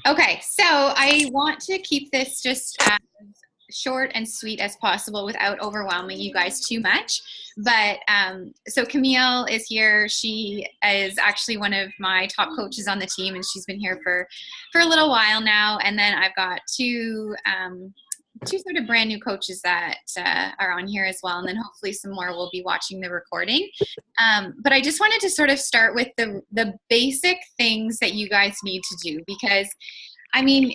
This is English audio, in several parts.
Okay, so I want to keep this just as short and sweet as possible without overwhelming you guys too much. But so Camille is here. She is actually one of my top coaches on the team, and she's been here for a little while now. And then I've got two sort of brand new coaches that are on here as well, and then hopefully some more will be watching the recording. But I just wanted to sort of start with the basic things that you guys need to do, because I mean,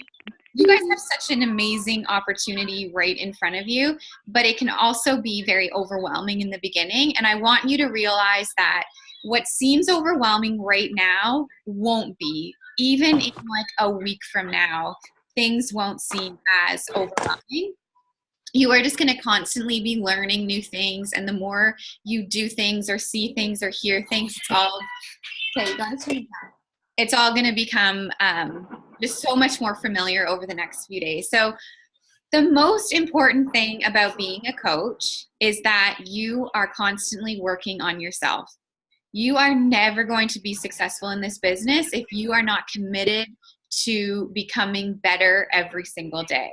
you guys have such an amazing opportunity right in front of you, but it can also be very overwhelming in the beginning. And I want you to realize that what seems overwhelming right now won't be. Even in like a week from now, things won't seem as overwhelming. You are just going to constantly be learning new things. And the more you do things or see things or hear things, it's all going to become just so much more familiar over the next few days. So the most important thing about being a coach is that you are constantly working on yourself. You are never going to be successful in this business if you are not committed to becoming better every single day.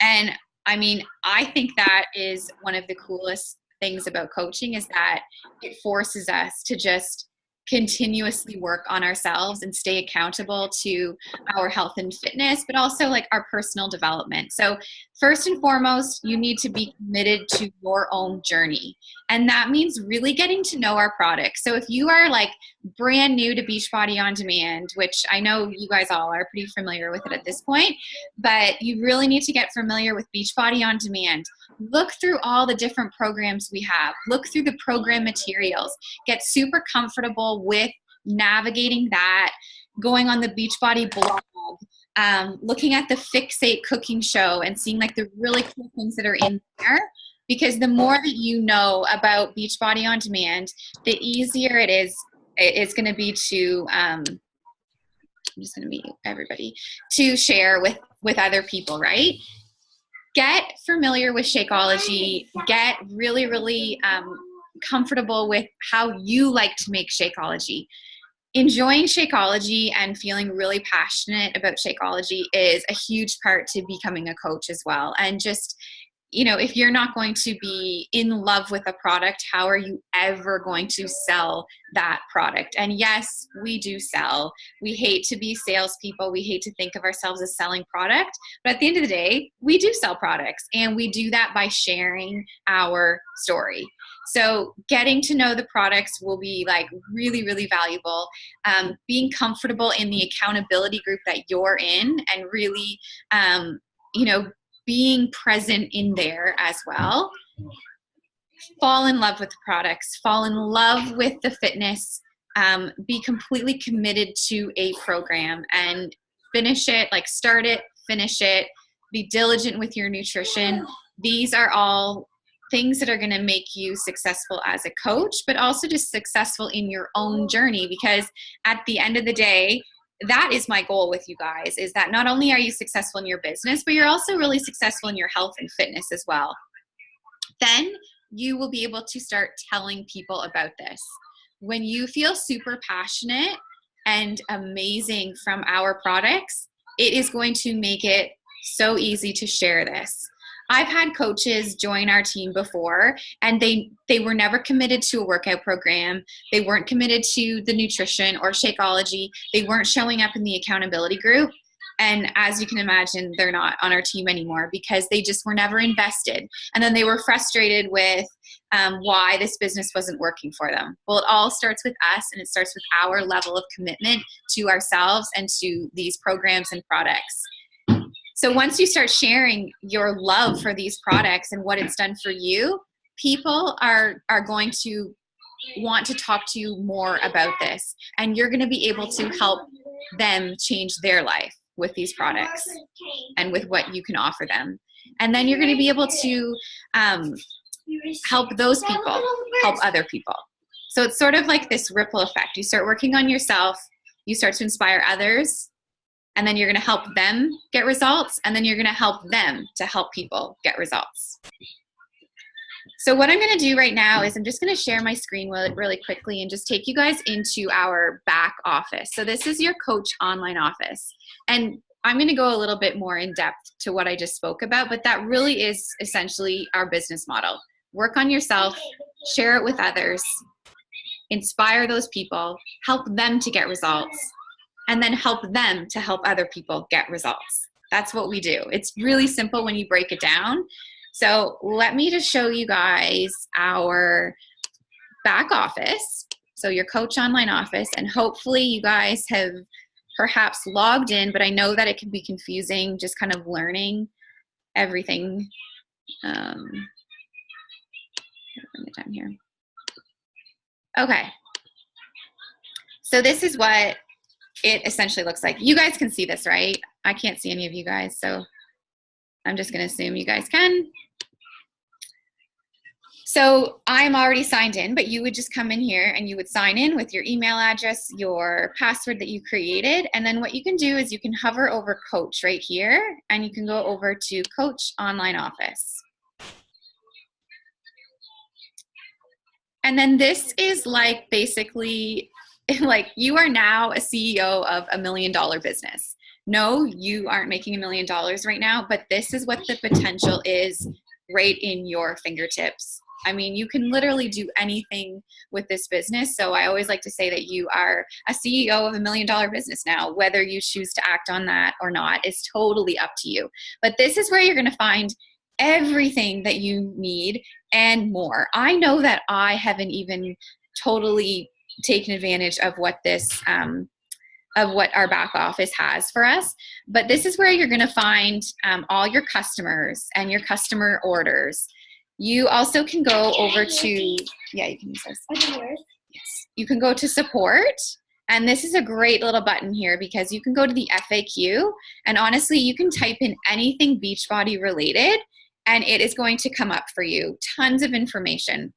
And I mean, I think that is one of the coolest things about coaching, is that it forces us to just continuously work on ourselves and stay accountable to our health and fitness, but also like our personal development. So first and foremost, you need to be committed to your own journey. And that means really getting to know our product. So if you are like brand new to Beachbody On Demand, which I know you guys all are pretty familiar with it at this point, but you really need to get familiar with Beachbody On Demand. Look through all the different programs we have. Look through the program materials. Get super comfortable with navigating that, going on the Beachbody blog, looking at the Fixate cooking show and seeing like the really cool things that are in there. Because the more that you know about Beachbody On Demand, the easier it's going to be to, I'm just going to mute everybody, to share with other people, right? Get familiar with Shakeology. Get really, really comfortable with how you like to make Shakeology. Enjoying Shakeology and feeling really passionate about Shakeology is a huge part to becoming a coach as well. And just, you know, if you're not going to be in love with a product, how are you ever going to sell that product? And yes, we do sell. We hate to be salespeople. We hate to think of ourselves as selling product. But at the end of the day, we do sell products. And we do that by sharing our story. So getting to know the products will be like really, really valuable. Being comfortable in the accountability group that you're in, and really, you know, being present in there as well. Fall in love with the products, fall in love with the fitness, be completely committed to a program and finish it, like start it, finish it, be diligent with your nutrition. These are all things that are going to make you successful as a coach, but also just successful in your own journey, because at the end of the day, that is my goal with you guys, is that not only are you successful in your business, but you're also really successful in your health and fitness as well. Then you will be able to start telling people about this. When you feel super passionate and amazing from our products, it is going to make it so easy to share this. I've had coaches join our team before, and they were never committed to a workout program. They weren't committed to the nutrition or Shakeology. They weren't showing up in the accountability group. And as you can imagine, they're not on our team anymore because they just were never invested. And then they were frustrated with why this business wasn't working for them. Well, it all starts with us, and it starts with our level of commitment to ourselves and to these programs and products. So once you start sharing your love for these products and what it's done for you, people are going to want to talk to you more about this. And you're going to be able to help them change their life with these products and with what you can offer them. And then you're going to be able to help those people help other people. So it's sort of like this ripple effect. You start working on yourself, you start to inspire others, and then you're going to help them get results, and then you're going to help them to help people get results. So what I'm going to do right now is I'm just going to share my screen really quickly and just take you guys into our back office. So this is your coach online office. And I'm going to go a little bit more in depth to what I just spoke about, but that really is essentially our business model. Work on yourself, share it with others, inspire those people, help them to get results, and then help them to help other people get results. That's what we do. It's really simple when you break it down. So let me just show you guys our back office. So your Coach Online office, and hopefully you guys have perhaps logged in, but I know that it can be confusing just kind of learning everything. Bring it down here. Okay. So this is what it essentially looks like. You guys can see this, right? I can't see any of you guys, so I'm just going to assume you guys can. So I'm already signed in, but you would just come in here and you would sign in with your email address, your password that you created, and then what you can do is you can hover over Coach right here, and you can go over to Coach Online Office. And then this is like basically like you are now a CEO of $1 million business. No, you aren't making $1 million right now, but this is what the potential is right in your fingertips. I mean, you can literally do anything with this business. So I always like to say that you are a CEO of $1 million business now. Whether you choose to act on that or not is totally up to you. But this is where you're going to find everything that you need and more. I know that I haven't even totally taken advantage of what this of what our back office has for us. But this is where you're going to find all your customers and your customer orders. You also can go over to, yeah, you can use this. Yes. You can go to support. And this is a great little button here because you can go to the FAQ. And honestly, you can type in anything Beachbody related and it is going to come up for you. Tons of information.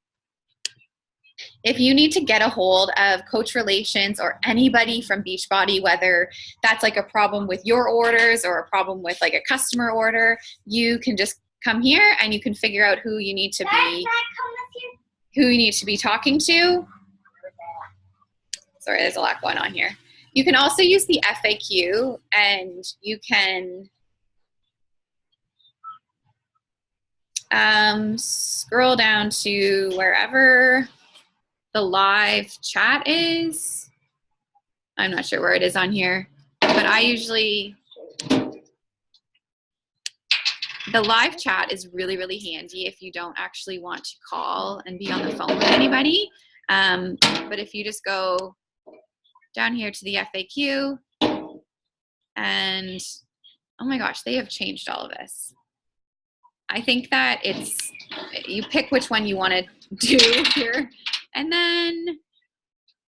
If you need to get a hold of Coach Relations or anybody from Beachbody, whether that's like a problem with your orders or a problem with like a customer order, you can just come here and you can figure out who you need to be talking to. Sorry, there's a lot going on here. You can also use the FAQ and you can scroll down to wherever the live chat is. I'm not sure where it is on here, but I usually, the live chat is really, really handy if you don't actually want to call and be on the phone with anybody. But if you just go down here to the FAQ and, oh my gosh, they have changed all of this. I think that it's, you pick which one you want to do here. And then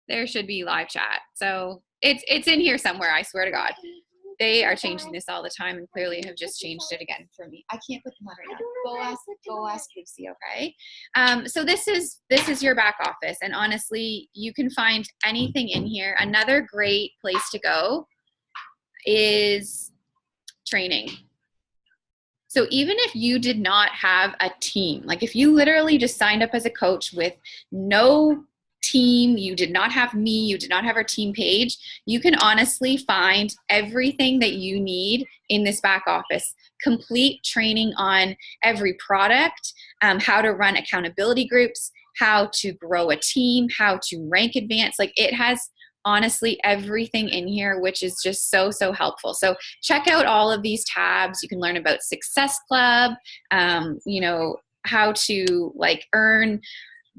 there should be live chat. So it's in here somewhere, I swear to God. They are changing this all the time and clearly have just changed it again for me. I can't put them on right now. Go ask Lucy, okay? So this is your back office. And honestly, you can find anything in here. Another great place to go is training. So even if you did not have a team, like if you literally just signed up as a coach with no team, you did not have me, you did not have our team page, you can honestly find everything that you need in this back office. Complete training on every product, how to run accountability groups, how to grow a team, how to rank advance. Like it has honestly everything in here, which is just so, so helpful. So check out all of these tabs. You can learn about Success Club, you know, how to like earn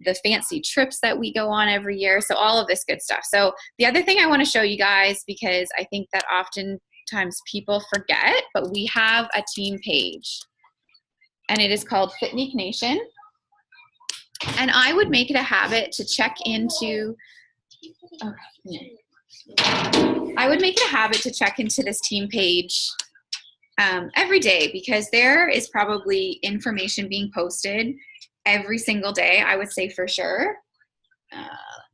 the fancy trips that we go on every year. So all of this good stuff. So the other thing I want to show you guys, because I think that oftentimes people forget, but we have a team page and it is called Fitnik Nation. And I would make it a habit to check into I would make it a habit to check into this team page every day because there is probably information being posted every single day, I would say for sure. Let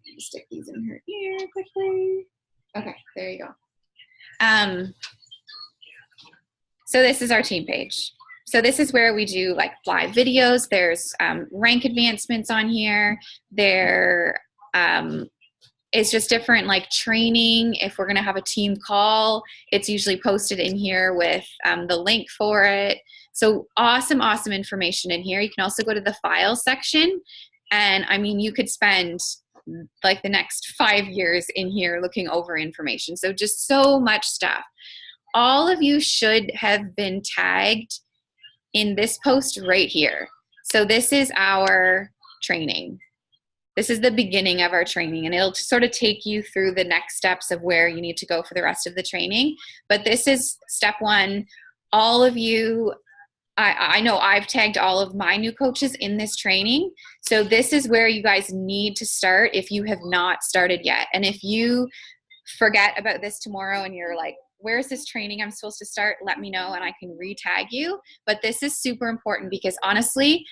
me stick these in her ear quickly. Okay, there you go. So this is our team page. So this is where we do like live videos. There's rank advancements on here. There it's just different, like training. If we're going to have a team call, it's usually posted in here with the link for it. So awesome, awesome information in here. You can also go to the file section. And I mean, you could spend like the next 5 years in here looking over information. So just so much stuff. All of you should have been tagged in this post right here. So this is our training. This is the beginning of our training, and it'll sort of take you through the next steps of where you need to go for the rest of the training. But this is step one. All of you, I know I've tagged all of my new coaches in this training. So this is where you guys need to start if you have not started yet. And if you forget about this tomorrow and you're like, where's this training I'm supposed to start? Let me know and I can re-tag you. But this is super important because honestly,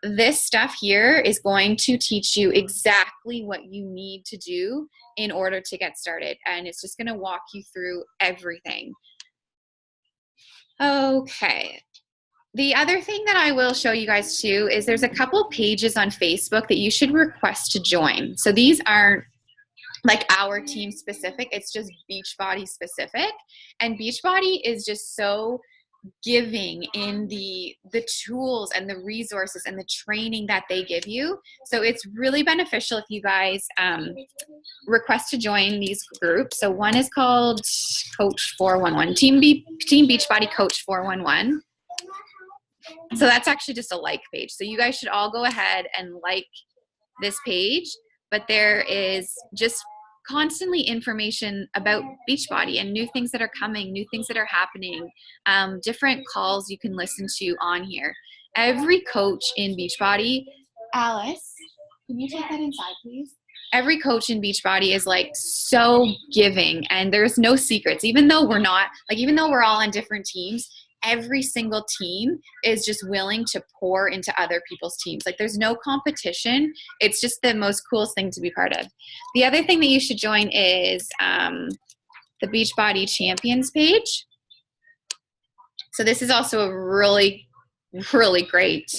this stuff here is going to teach you exactly what you need to do in order to get started. And it's just going to walk you through everything. Okay. The other thing that I will show you guys too is there's a couple pages on Facebook that you should request to join. So these aren't like our team specific, it's just Beachbody specific. And Beachbody is just so giving in the tools and the resources and the training that they give you. So it's really beneficial if you guys request to join these groups. So one is called Coach 411, Team Beachbody Coach 411. So that's actually just a like page. So you guys should all go ahead and like this page, but there is just constantly information about Beachbody and new things that are coming, new things that are happening, different calls you can listen to on here. Every coach in Beachbody, Alice, can you take that inside, please? Every coach in Beachbody is like so giving, and there's no secrets. Even though we're not, like, even though we're all on different teams, every single team is just willing to pour into other people's teams. Like there's no competition. It's just the most coolest thing to be part of. The other thing that you should join is the Beachbody Champions page. So this is also a really, really great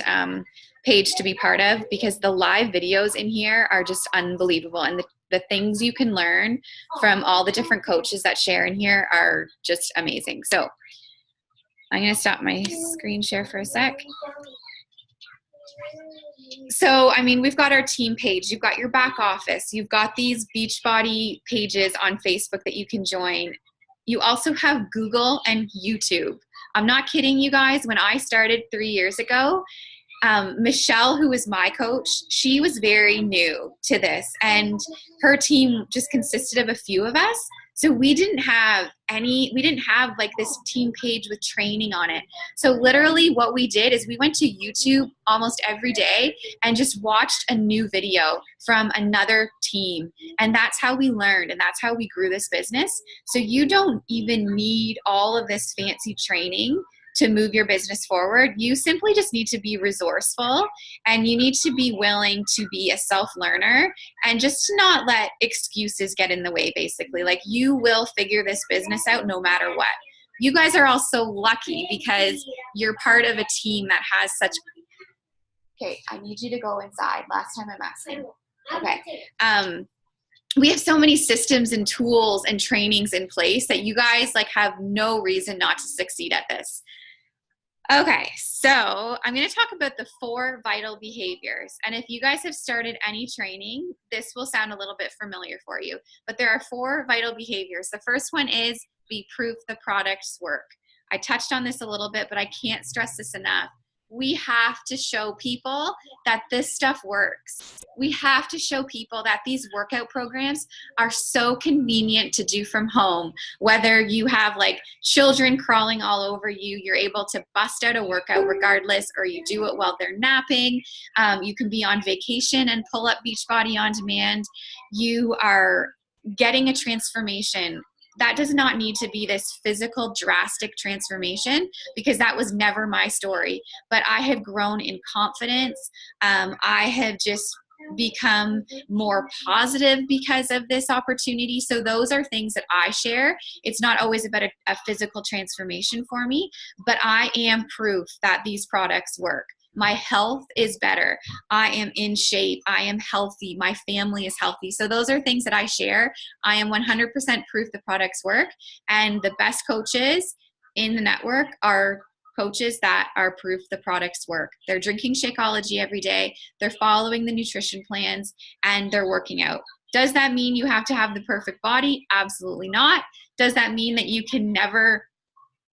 page to be part of because the live videos in here are just unbelievable. And the things you can learn from all the different coaches that share in here are just amazing. So I'm going to stop my screen share for a sec. So, I mean, we've got our team page. You've got your back office. You've got these Beachbody pages on Facebook that you can join. You also have Google and YouTube. I'm not kidding you guys. When I started 3 years ago, Michelle, who was my coach, she was very new to this, and her team just consisted of a few of us. So we didn't have like this team page with training on it. So literally what we did is we went to YouTube almost every day and just watched a new video from another team. And that's how we learned, and that's how we grew this business. So you don't even need all of this fancy training to move your business forward. You simply just need to be resourceful, and you need to be willing to be a self-learner and just not let excuses get in the way, basically. Like, you will figure this business out no matter what. You guys are all so lucky because you're part of a team that has such... Okay, I need you to go inside. Last time I'm asking. Okay. We have so many systems and tools and trainings in place that you guys like have no reason not to succeed at this. Okay, so I'm going to talk about the 4 vital behaviors. And if you guys have started any training, this will sound a little bit familiar for you. But there are 4 vital behaviors. The first one is be proof the products work. I touched on this a little bit, but I can't stress this enough. We have to show people that this stuff works. We have to show people that these workout programs are so convenient to do from home. Whether you have like children crawling all over you, you're able to bust out a workout regardless, or you do it while they're napping. You can be on vacation and pull up Beachbody on demand. You are getting a transformation. That does not need to be this physical, drastic transformation, because that was never my story. But I have grown in confidence. I have just become more positive because of this opportunity. So those are things that I share. It's not always about a physical transformation for me, but I am proof that these products work. My health is better. I am in shape. I am healthy. My family is healthy. So those are things that I share. I am 100% proof the products work. And the best coaches in the network are coaches that are proof the products work. They're drinking Shakeology every day. They're following the nutrition plans, and they're working out. Does that mean you have to have the perfect body? Absolutely not. Does that mean that you can never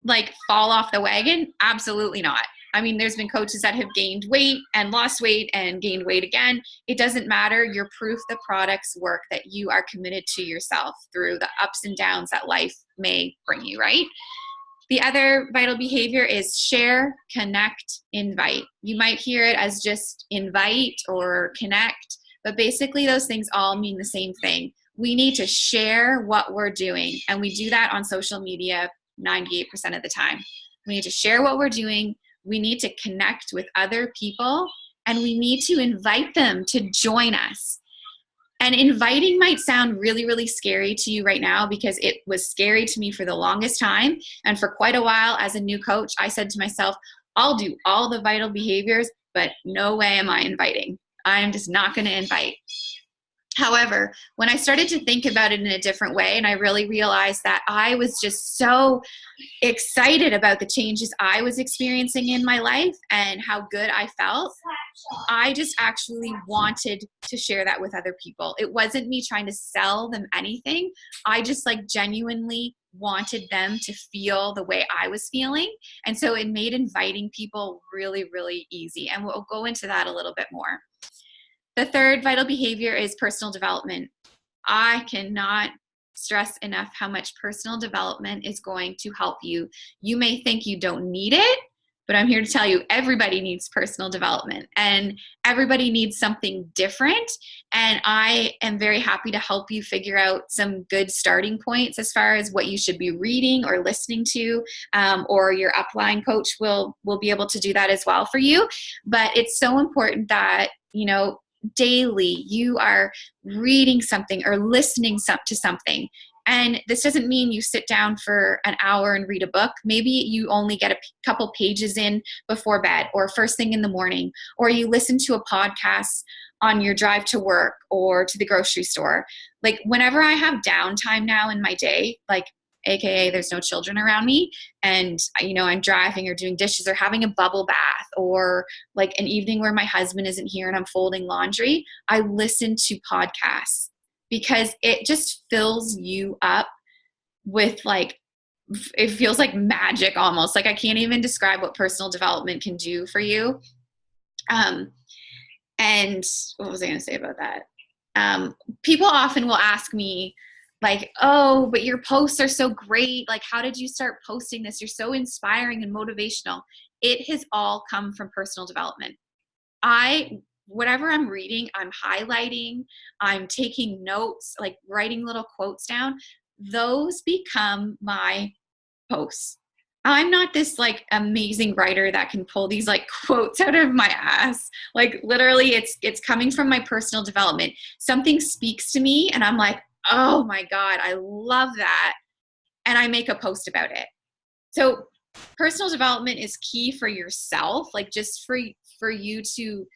like fall off the wagon? Absolutely not. I mean, there's been coaches that have gained weight and lost weight and gained weight again. It doesn't matter. You're proof the products work, that you are committed to yourself through the ups and downs that life may bring you, right? The other vital behavior is share, connect, invite. You might hear it as just invite or connect, but basically those things all mean the same thing. We need to share what we're doing, and we do that on social media 98% of the time. We need to share what we're doing. We need to connect with other people, and we need to invite them to join us. And inviting might sound really, really scary to you right now, because it was scary to me for the longest time. And for quite a while as a new coach, I said to myself, I'll do all the vital behaviors, but no way am I inviting. I'm just not going to invite. However, when I started to think about it in a different way, and I really realized that I was just so excited about the changes I was experiencing in my life and how good I felt, I just actually wanted to share that with other people. It wasn't me trying to sell them anything. I just like genuinely wanted them to feel the way I was feeling. And so it made inviting people really, really easy. And we'll go into that a little bit more. The third vital behavior is personal development. I cannot stress enough how much personal development is going to help you. You may think you don't need it, but I'm here to tell you everybody needs personal development, and everybody needs something different. And I am very happy to help you figure out some good starting points as far as what you should be reading or listening to, or your upline coach will be able to do that as well for you. But it's so important that, you know, daily you are reading something or listening to something. And this doesn't mean you sit down for an hour and read a book. Maybe you only get a couple pages in before bed or first thing in the morning, or you listen to a podcast on your drive to work or to the grocery store. Like whenever I have downtime now in my day, like AKA there's no children around me, and you know, I'm driving or doing dishes or having a bubble bath, or like an evening where my husband isn't here and I'm folding laundry, I listen to podcasts, because it just fills you up with like, it feels like magic almost. Like I can't even describe what personal development can do for you. And what was I going to say about that? People often will ask me, like, oh, but your posts are so great. Like, how did you start posting this? You're so inspiring and motivational. It has all come from personal development. Whatever I'm reading, I'm highlighting, I'm taking notes, like writing little quotes down. Those become my posts. I'm not this like amazing writer that can pull these like quotes out of my ass. Like literally it's coming from my personal development. Something speaks to me and I'm like, oh my God, I love that. And I make a post about it. So personal development is key for yourself, like just for you to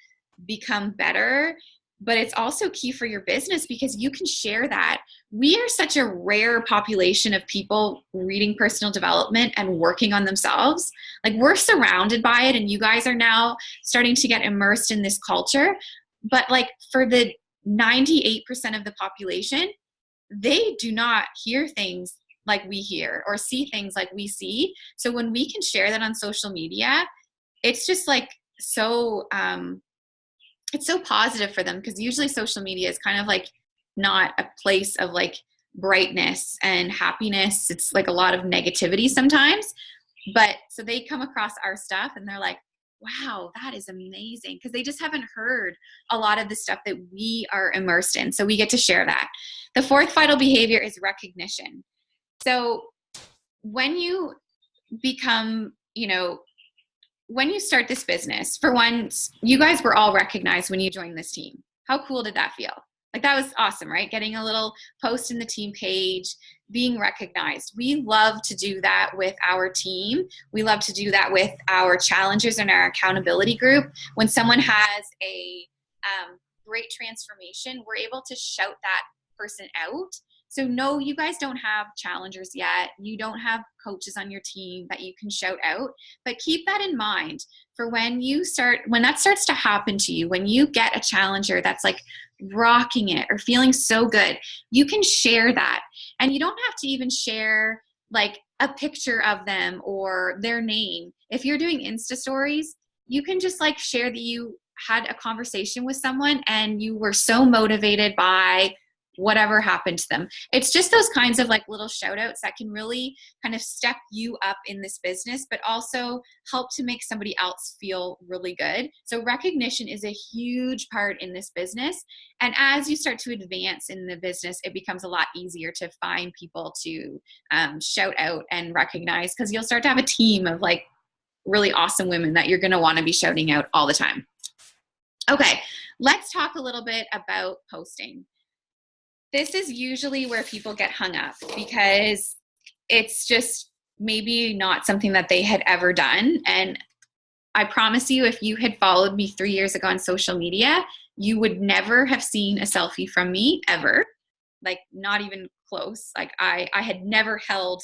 become better, but it's also key for your business because you can share that. We are such a rare population of people reading personal development and working on themselves. Like we're surrounded by it, and you guys are now starting to get immersed in this culture. But like for the 98% of the population, they do not hear things like we hear or see things like we see. So when we can share that on social media, it's just like so it's so positive for them, because usually social media is kind of like not a place of like brightness and happiness. It's like a lot of negativity sometimes. But so they come across our stuff and they're like, wow, that is amazing, because they just haven't heard a lot of the stuff that we are immersed in. So we get to share that. The fourth vital behavior is recognition. So when you become, when you start this business, for one, you guys were all recognized when you joined this team. How cool did that feel? Like that was awesome, right? Getting a little post in the team page, being recognized. We love to do that with our team. We love to do that with our challengers and our accountability group. When someone has a great transformation, we're able to shout that person out. So no, you guys don't have challengers yet. You don't have coaches on your team that you can shout out, but keep that in mind for when that starts to happen to you, when you get a challenger that's like rocking it or feeling so good, you can share that. And you don't have to even share like a picture of them or their name. If you're doing Insta stories, you can just like share that you had a conversation with someone and you were so motivated by whatever happened to them. It's just those kinds of like little shout outs that can really kind of step you up in this business, but also help to make somebody else feel really good. So recognition is a huge part in this business. And as you start to advance in the business, it becomes a lot easier to find people to shout out and recognize, because you'll start to have a team of like really awesome women that you're going to want to be shouting out all the time. Okay, let's talk a little bit about posting. This is usually where people get hung up because it's just maybe not something that they had ever done. And I promise you, if you had followed me 3 years ago on social media, you would never have seen a selfie from me ever. Like not even close. Like I had never held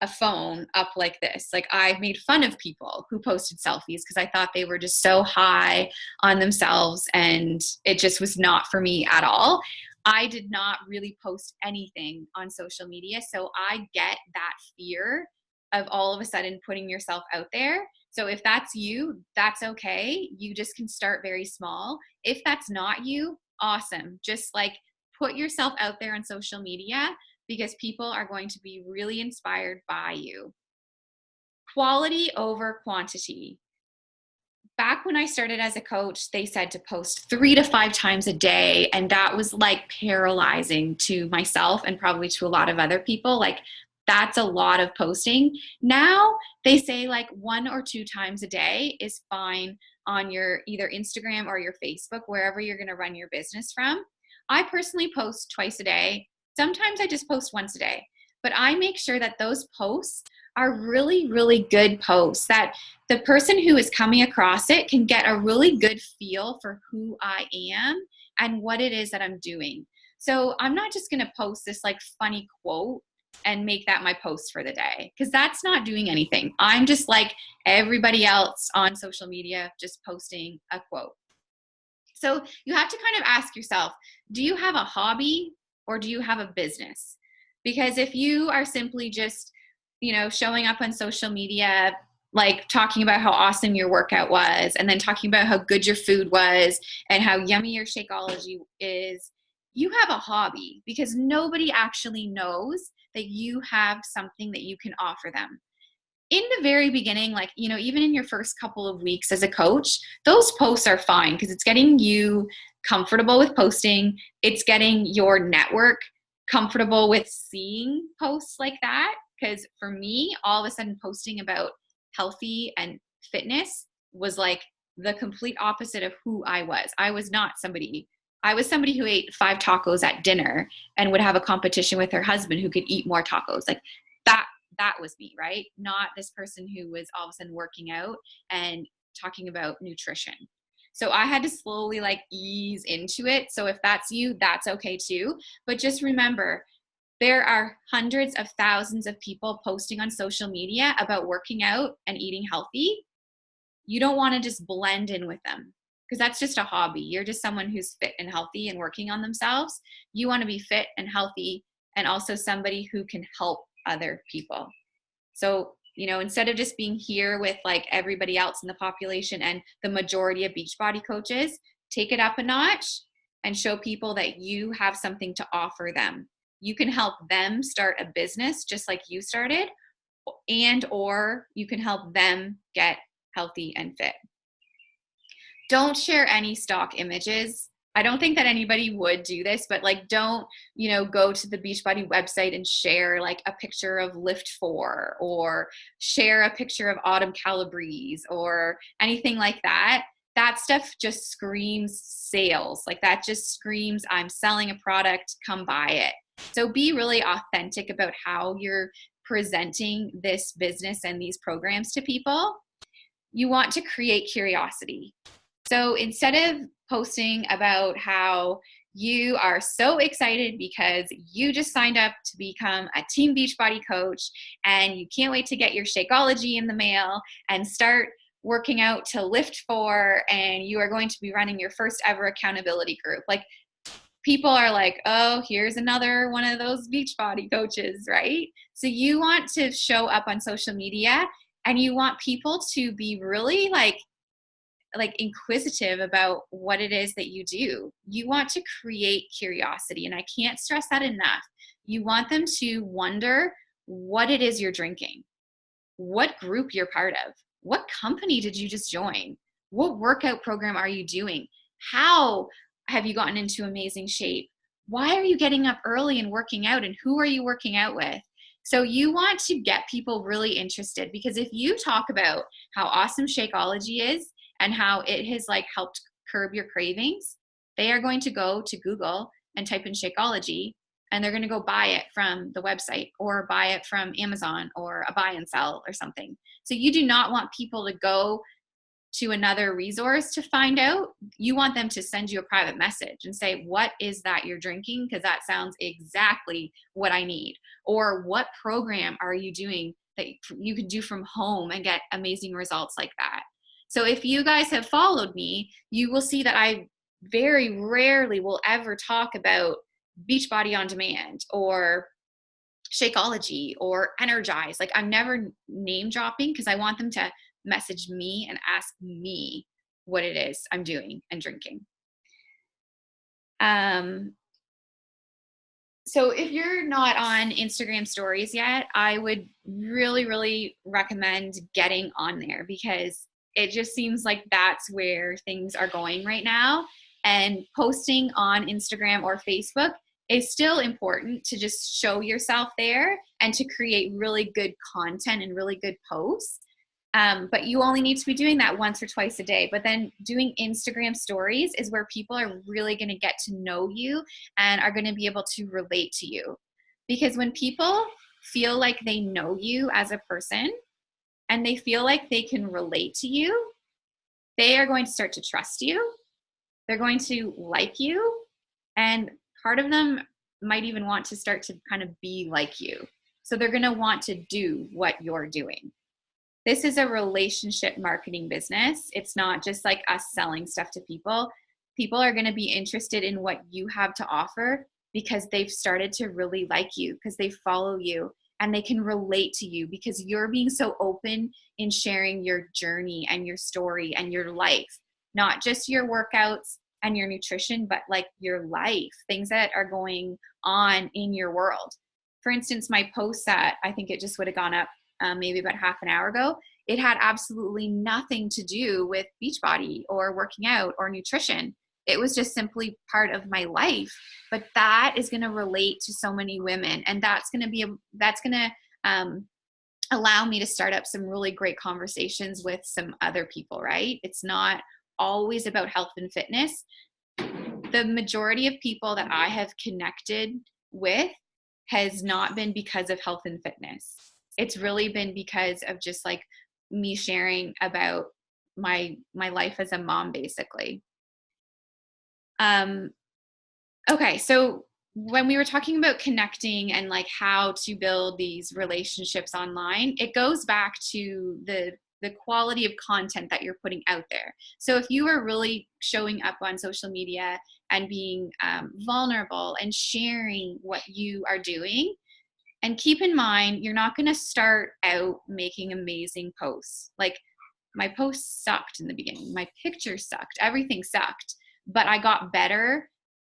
a phone up like this. Like I made fun of people who posted selfies because I thought they were just so high on themselves, and it just was not for me at all. I did not really post anything on social media. So I get that fear of all of a sudden putting yourself out there. So if that's you, that's okay. You just can start very small. If that's not you, awesome. Just like put yourself out there on social media, because people are going to be really inspired by you. Quality over quantity. Back when I started as a coach, they said to post 3 to 5 times a day. And that was like paralyzing to myself and probably to a lot of other people. Like that's a lot of posting. Now they say like 1 or 2 times a day is fine on your either Instagram or your Facebook, wherever you're going to run your business from. I personally post twice a day. Sometimes I just post once a day, but I make sure that those posts are really, really good posts, that the person who is coming across it can get a really good feel for who I am and what it is that I'm doing. So I'm not just going to post this like funny quote and make that my post for the day, because that's not doing anything. I'm just like everybody else on social media, just posting a quote. So you have to kind of ask yourself, do you have a hobby or do you have a business? Because if you are simply just, showing up on social media, like talking about how awesome your workout was, and then talking about how good your food was and how yummy your Shakeology is, you have a hobby, because nobody actually knows that you have something that you can offer them. In the very beginning, like, even in your first couple of weeks as a coach, those posts are fine because it's getting you comfortable with posting. It's getting your network comfortable with seeing posts like that. Because for me, all of a sudden posting about healthy and fitness was like the complete opposite of who I was. I was somebody who ate 5 tacos at dinner and would have a competition with her husband who could eat more tacos. Like that was me, right? Not this person who was all of a sudden working out and talking about nutrition. So I had to slowly like ease into it. So if that's you, that's okay too. But just remember, there are hundreds of thousands of people posting on social media about working out and eating healthy. You don't want to just blend in with them, because that's just a hobby. You're just someone who's fit and healthy and working on themselves. You want to be fit and healthy and also somebody who can help other people. So, instead of just being here with like everybody else in the population and the majority of Beachbody coaches, take it up a notch and show people that you have something to offer them. You can help them start a business just like you started, or you can help them get healthy and fit. Don't share any stock images. I don't think that anybody would do this, but like don't, go to the Beachbody website and share like a picture of Lift 4 or share a picture of Autumn Calabrese or anything like that. That stuff just screams sales. Like that just screams, I'm selling a product, come buy it. So be really authentic about how you're presenting this business and these programs to people. You want to create curiosity. So instead of posting about how you are so excited because you just signed up to become a Team Beachbody coach and you can't wait to get your Shakeology in the mail and start working out to Lift 4, and you are going to be running your first ever accountability group. Like, people are like, oh, here's another one of those Beachbody coaches, right? So you want to show up on social media and you want people to be really like inquisitive about what it is that you do. You want to create curiosity, and I can't stress that enough. You want them to wonder what it is you're drinking, what group you're part of, what company did you just join, what workout program are you doing, how have you gotten into amazing shape, why are you getting up early and working out, and who are you working out with? So you want to get people really interested, because if you talk about how awesome Shakeology is and how it has like helped curb your cravings, they are going to go to Google and type in Shakeology, and they're going to go buy it from the website or buy it from Amazon or a buy and sell or something. So you do not want people to go to another resource to find out. You want them to send you a private message and say, what is that you're drinking? Because that sounds exactly what I need. Or what program are you doing that you can do from home and get amazing results like that? So if you guys have followed me, you will see that I very rarely will ever talk about Beachbody on Demand or Shakeology or Energize. Like, I'm never name dropping because I want them to message me and ask me what it is I'm doing and drinking. So if you're not on Instagram stories yet, I would really, really recommend getting on there, because it just seems like that's where things are going right now. And posting on Instagram or Facebook is still important to just show yourself there and to create really good content and really good posts. But you only need to be doing that once or twice a day. But then doing Instagram stories is where people are really going to get to know you and are going to be able to relate to you. Because when people feel like they know you as a person and they feel like they can relate to you, they are going to start to trust you. They're going to like you. And part of them might even want to start to kind of be like you. So they're going to want to do what you're doing. This is a relationship marketing business. It's not just like us selling stuff to people. People are going to be interested in what you have to offer because they've started to really like you, because they follow you and they can relate to you because you're being so open in sharing your journey and your story and your life, not just your workouts and your nutrition, but like your life, things that are going on in your world. For instance, my post that I think it just would have gone up maybe about half an hour ago, it had absolutely nothing to do with Beachbody or working out or nutrition. It was just simply part of my life. But that is going to relate to so many women, and that's going to allow me to start up some really great conversations with some other people, right? It's not always about health and fitness. The majority of people that I have connected with has not been because of health and fitness. It's really been because of just like me sharing about my life as a mom, basically. Okay, so when we were talking about connecting and like how to build these relationships online, it goes back to the quality of content that you're putting out there. So if you are really showing up on social media and being vulnerable and sharing what you are doing, and keep in mind, you're not going to start out making amazing posts. Like, my posts sucked in the beginning. My pictures sucked. Everything sucked. But I got better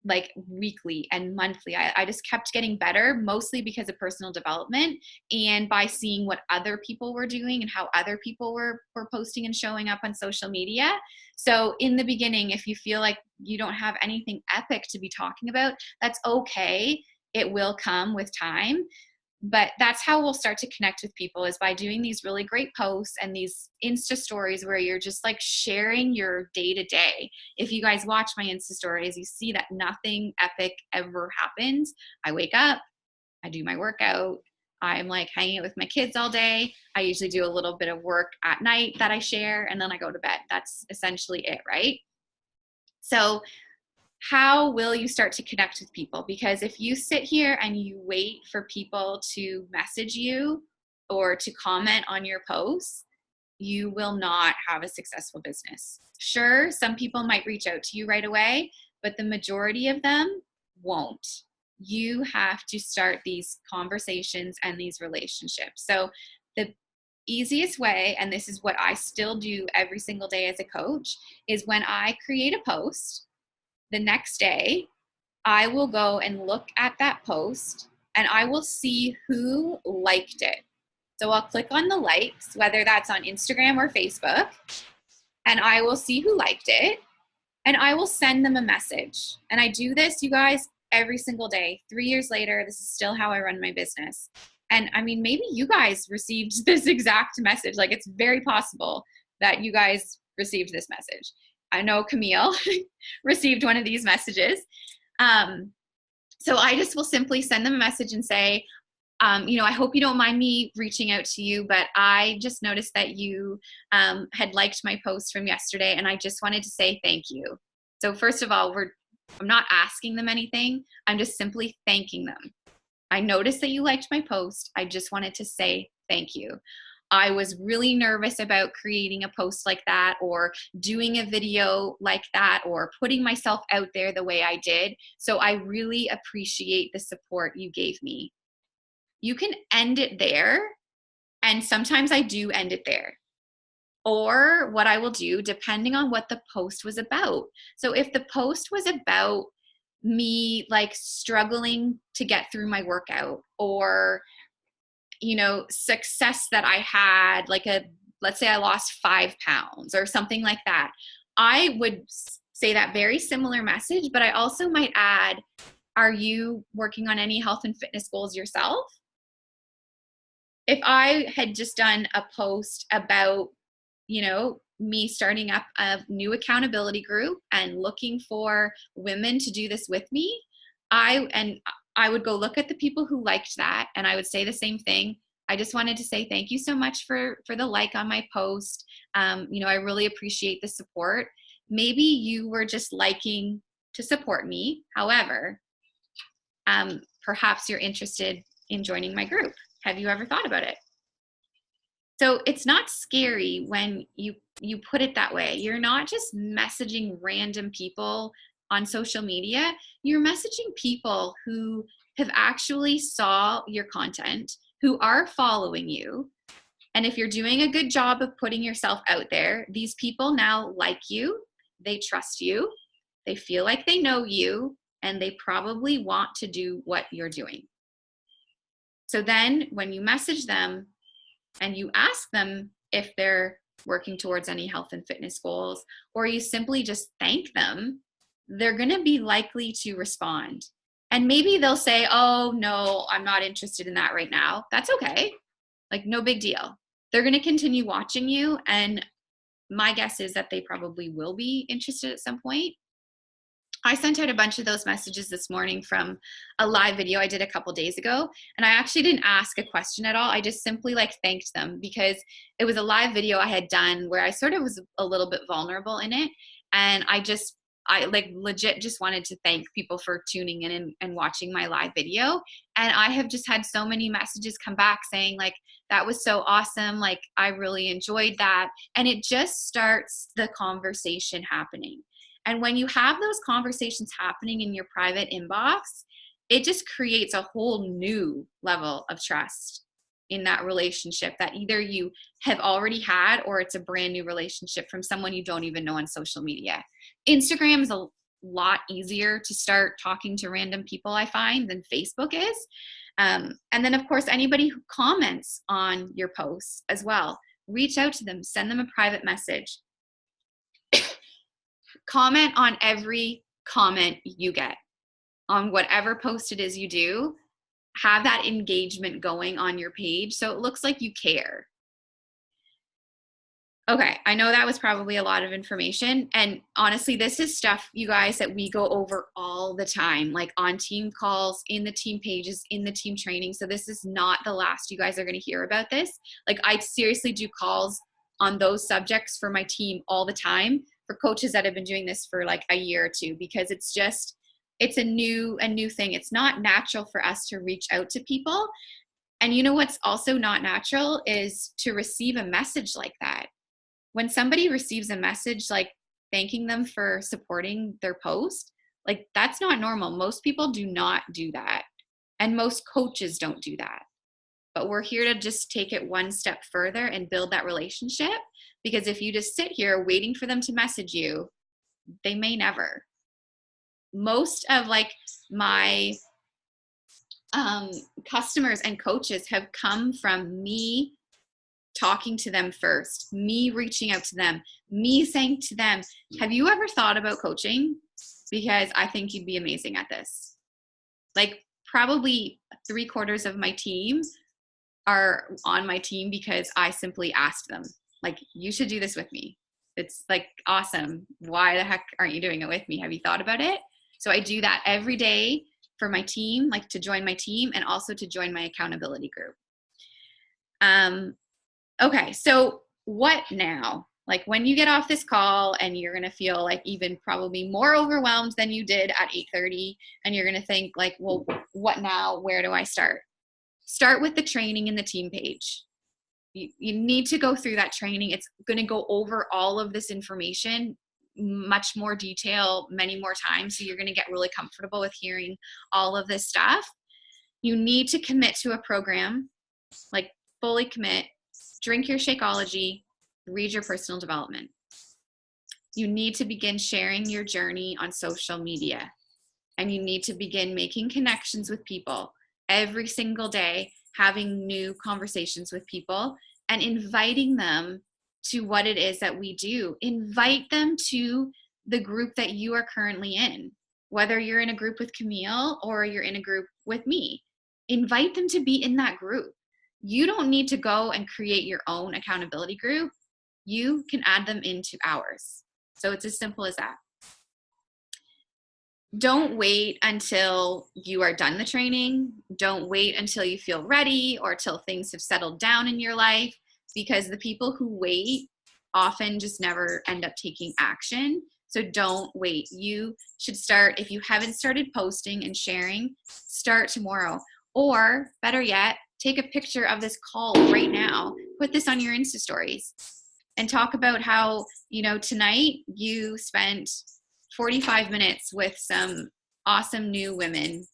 like weekly and monthly. I just kept getting better, mostly because of personal development and by seeing what other people were doing and how other people were posting and showing up on social media. So in the beginning, if you feel like you don't have anything epic to be talking about, that's okay. It will come with time. But that's how we'll start to connect with people, is by doing these really great posts and these Insta stories where you're just like sharing your day to day. If you guys watch my Insta stories, you see that nothing epic ever happens. I wake up, I do my workout, I'm like hanging out with my kids all day. I usually do a little bit of work at night that I share, and then I go to bed. That's essentially it, right? So how will you start to connect with people? Because if you sit here and you wait for people to message you or to comment on your posts, you will not have a successful business. Sure, some people might reach out to you right away, but the majority of them won't. You have to start these conversations and these relationships. So the easiest way, and this is what I still do every single day as a coach, is when I create a post, the next day, I will go and look at that post and I will see who liked it. So I'll click on the likes, whether that's on Instagram or Facebook, and I will see who liked it, and I will send them a message. And I do this, you guys, every single day. 3 years later, this is still how I run my business. And I mean, maybe you guys received this exact message. Like, it's very possible that you guys received this message. I know Camille received one of these messages. So I just will simply send them a message and say, I hope you don't mind me reaching out to you, but I just noticed that you had liked my post from yesterday, and I just wanted to say thank you. So first of all, I'm not asking them anything. I'm just simply thanking them. I noticed that you liked my post. I just wanted to say thank you. I was really nervous about creating a post like that, or doing a video like that, or putting myself out there the way I did. So I really appreciate the support you gave me. You can end it there. And sometimes I do end it there. Or what I will do, depending on what the post was about. So if the post was about me like struggling to get through my workout, or success that I had, like let's say I lost 5 pounds or something like that, I would say that very similar message, but I also might add, are you working on any health and fitness goals yourself? If I had just done a post about, me starting up a new accountability group and looking for women to do this with me, I would go look at the people who liked that, and I would say the same thing. I just wanted to say thank you so much for the like on my post. I really appreciate the support. Maybe you were just liking to support me. However, perhaps you're interested in joining my group. Have you ever thought about it? So it's not scary when you put it that way. You're not just messaging random people on social media. You're messaging people who have actually saw your content, who are following you. And if you're doing a good job of putting yourself out there, these people now like you, they trust you, they feel like they know you, and they probably want to do what you're doing. So then when you message them and you ask them if they're working towards any health and fitness goals, or you simply just thank them, they're going to be likely to respond. And maybe they'll say, oh, no, I'm not interested in that right now. That's okay. Like, no big deal. They're going to continue watching you. And my guess is that they probably will be interested at some point. I sent out a bunch of those messages this morning from a live video I did a couple days ago. And I actually didn't ask a question at all. I just simply thanked them, because it was a live video I had done where I sort of was a little bit vulnerable in it. And I legit just wanted to thank people for tuning in and watching my live video. And I have just had so many messages come back saying that was so awesome. I really enjoyed that. And it just starts the conversation happening. And when you have those conversations happening in your private inbox, it just creates a whole new level of trust in that relationship that either you have already had, or it's a brand new relationship from someone you don't even know on social media. Instagram is a lot easier to start talking to random people, I find, than Facebook is. And then, of course, anybody who comments on your posts as well, reach out to them, send them a private message. Comment on every comment you get on whatever post it is you do. have that engagement going on your page so it looks like you care. Okay, I know that was probably a lot of information. And honestly, this is stuff, you guys, that we go over all the time, like on team calls, in the team pages, in the team training. So this is not the last you guys are going to hear about this. Like, I seriously do calls on those subjects for my team all the time, for coaches that have been doing this for like a year or two, because it's just, it's a new thing. It's not natural for us to reach out to people. And you know what's also not natural is to receive a message like that. When somebody receives a message like thanking them for supporting their post, like, that's not normal. Most people do not do that. And most coaches don't do that. But we're here to just take it one step further and build that relationship. Because if you just sit here waiting for them to message you, they may never. Most of like my customers and coaches have come from me talking to them first, me reaching out to them, me saying to them, have you ever thought about coaching? Because I think you'd be amazing at this. Like, probably 3/4 of my team are on my team because I simply asked them, like, you should do this with me. It's like, awesome. Why the heck aren't you doing it with me? Have you thought about it? So I do that every day for my team, like to join my team and also to join my accountability group. Okay, so what now? Like, when you get off this call and you're going to feel like even probably more overwhelmed than you did at 8:30, and you're going to think like, well, what now? Where do I start? Start with the training in the team page. You need to go through that training. It's going to go over all of this information, much more detail, many more times. So you're going to get really comfortable with hearing all of this stuff. You need to commit to a program, like fully commit. Drink your Shakeology, read your personal development. You need to begin sharing your journey on social media, and you need to begin making connections with people every single day, having new conversations with people and inviting them to what it is that we do. Invite them to the group that you are currently in, whether you're in a group with Camille or you're in a group with me. Invite them to be in that group. You don't need to go and create your own accountability group. You can add them into ours. So it's as simple as that. Don't wait until you are done the training. Don't wait until you feel ready or till things have settled down in your life, because the people who wait often just never end up taking action. So don't wait. You should start, if you haven't started posting and sharing, start tomorrow. Or better yet, take a picture of this call right now, put this on your Insta stories, and talk about how, you know, tonight you spent 45 minutes with some awesome new women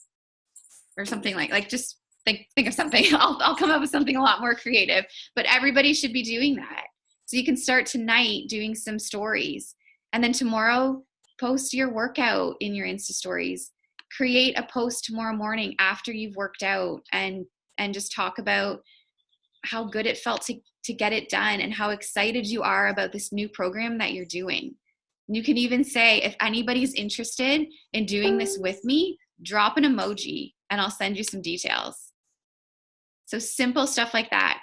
or something, like just think of something. I'll come up with something a lot more creative, but everybody should be doing that. So you can start tonight doing some stories, and then tomorrow post your workout in your Insta stories. Create a post tomorrow morning after you've worked out and just talk about how good it felt to get it done and how excited you are about this new program that you're doing. You can even say, if anybody's interested in doing this with me, drop an emoji and I'll send you some details. So simple stuff like that.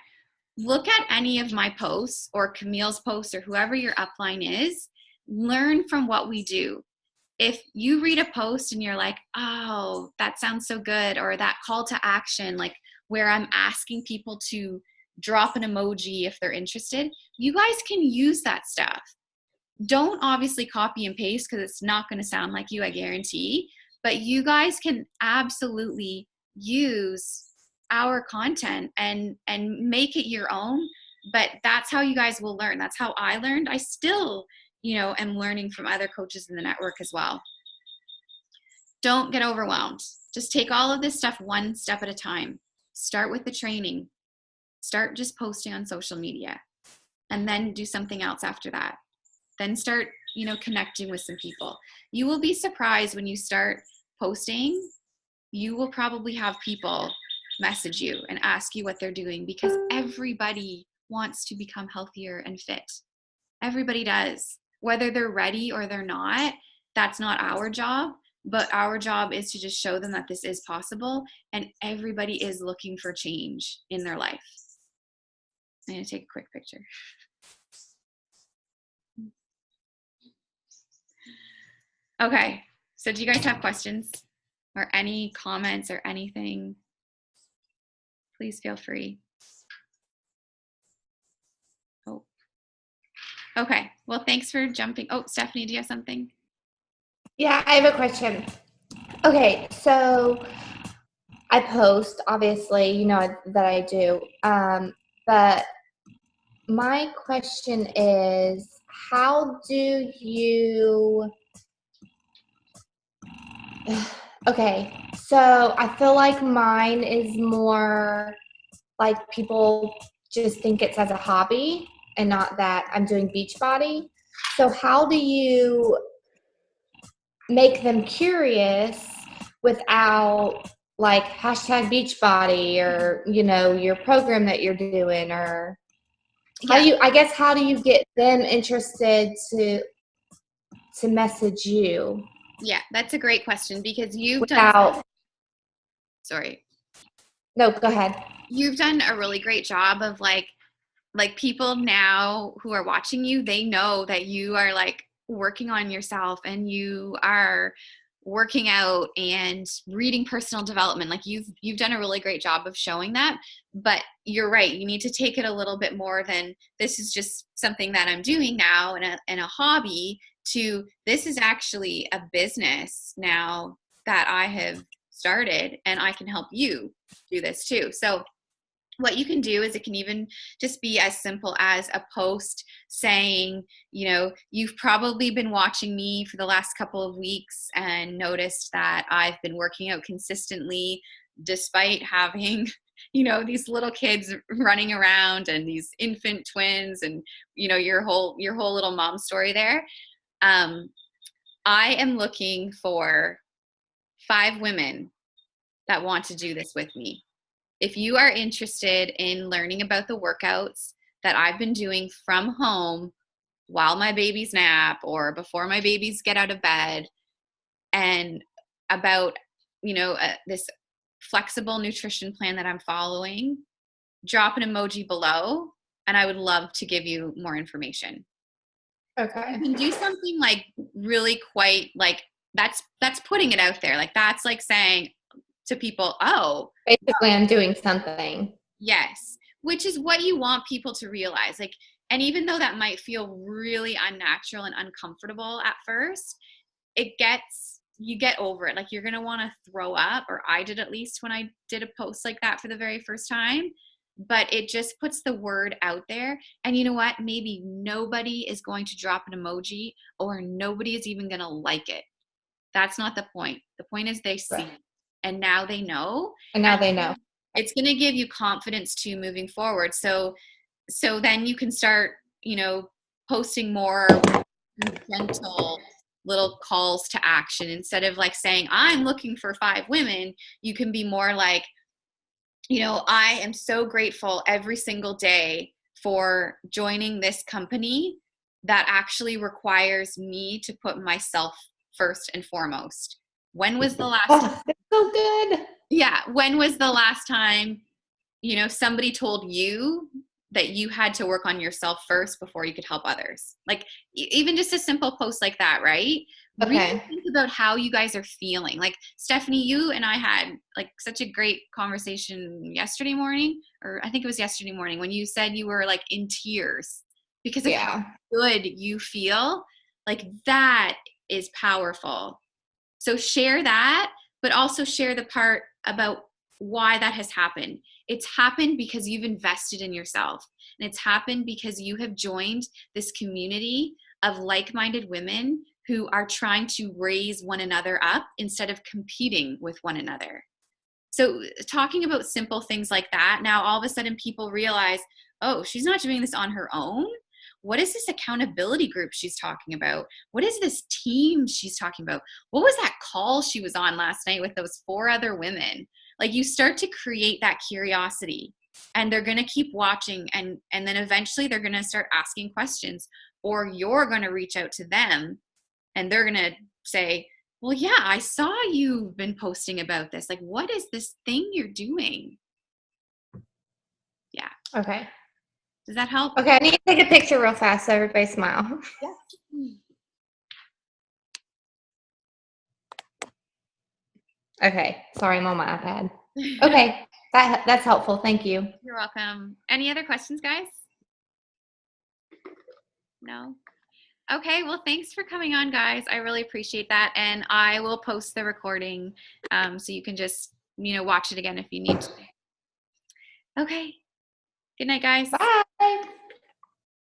Look at any of my posts or Camille's posts or whoever your upline is. Learn from what we do. If you read a post and you're like, oh, that sounds so good, or that call to action, like where I'm asking people to drop an emoji if they're interested, you guys can use that stuff. Don't obviously copy and paste because it's not going to sound like you, I guarantee, but you guys can absolutely use our content and make it your own. But that's how you guys will learn. That's how I learned. I still, am learning from other coaches in the network as well. Don't get overwhelmed. Just take all of this stuff one step at a time. Start with the training. Start just posting on social media, and then do something else after that. Then start, connecting with some people. You will be surprised when you start posting. You will probably have people message you and ask you what they're doing, because everybody wants to become healthier and fit. Everybody does. Whether they're ready or they're not, that's not our job. but our job is to just show them that this is possible, and everybody is looking for change in their life. I'm going to take a quick picture. Okay, so do you guys have questions or any comments or anything? Please feel free. Oh, okay. Well, thanks for jumping. Oh, Stephanie, do you have something? Yeah, I have a question. Okay, so I post, obviously, you know that I do. But my question is, how do you, okay, so I feel like mine is more like people just think it's as a hobby and not that I'm doing Beachbody. So how do you make them curious without like hashtag Beachbody or, you know, your program that you're doing, or how do you, I guess, how do you get them interested to message you? Yeah, that's a great question, because you've without, done, sorry. No, go ahead. You've done a really great job of like people now who are watching you, they know that you are like working on yourself and you are working out and reading personal development. Like you've done a really great job of showing that. But you're right, you need to take it a little bit more than this is just something that I'm doing now and a hobby, to this is actually a business now that I have started, and I can help you do this too. So what you can do is it can even just be as simple as a post saying, you know, you've probably been watching me for the last couple of weeks and noticed that I've been working out consistently despite having, you know, these little kids running around and these infant twins and, you know, your whole little mom story there. I am looking for 5 women that want to do this with me. If you are interested in learning about the workouts that I've been doing from home while my babies nap or before my babies get out of bed, and about, you know, this flexible nutrition plan that I'm following, drop an emoji below and I would love to give you more information. Okay. You can do something like really quite like that's putting it out there. Like that's like saying to people, oh, Basically, I'm doing something. yes, which is what you want people to realize. Like, and even though that might feel really unnatural and uncomfortable at first, you get over it. Like you're going to want to throw up, or I did, at least when I did a post like that for the very first time, but it just puts the word out there. And you know what? Maybe nobody is going to drop an emoji, or nobody is even going to like it. That's not the point. The point is they see, and now they know. And now they know. It's going to give you confidence too moving forward. So then you can start, you know, posting more gentle little calls to action. Instead of like saying, I'm looking for 5 women, you can be more like, you know, I am so grateful every single day for joining this company that actually requires me to put myself first and foremost. When was the last time? That's so good. Yeah. When was the last time, you know, somebody told you that you had to work on yourself first before you could help others? Like even just a simple post like that, right? Okay. Really think about how you guys are feeling. Like Stephanie, you and I had like such a great conversation yesterday morning, or I think it was yesterday morning, when you said you were like in tears because of how good you feel. Like that is powerful. So share that, but also share the part about why that has happened. It's happened because you've invested in yourself. And it's happened because you have joined this community of like-minded women who are trying to raise one another up instead of competing with one another. So talking about simple things like that, now all of a sudden people realize, oh, she's not doing this on her own. What is this accountability group she's talking about? What is this team she's talking about? What was that call she was on last night with those 4 other women? Like you start to create that curiosity, and they're going to keep watching, and then eventually they're going to start asking questions, or you're going to reach out to them and they're going to say, Well, yeah, I saw you've been posting about this. Like, what is this thing you're doing? Yeah. Okay. Does that help? Okay, I need to take a picture real fast so everybody smile. Yes. Okay, sorry, I'm on my iPad. Okay, that's helpful. Thank you. You're welcome. Any other questions, guys? No? Okay, well, thanks for coming on, guys. I really appreciate that. And I will post the recording so you can just, watch it again if you need to. Okay. Good night, guys. Bye.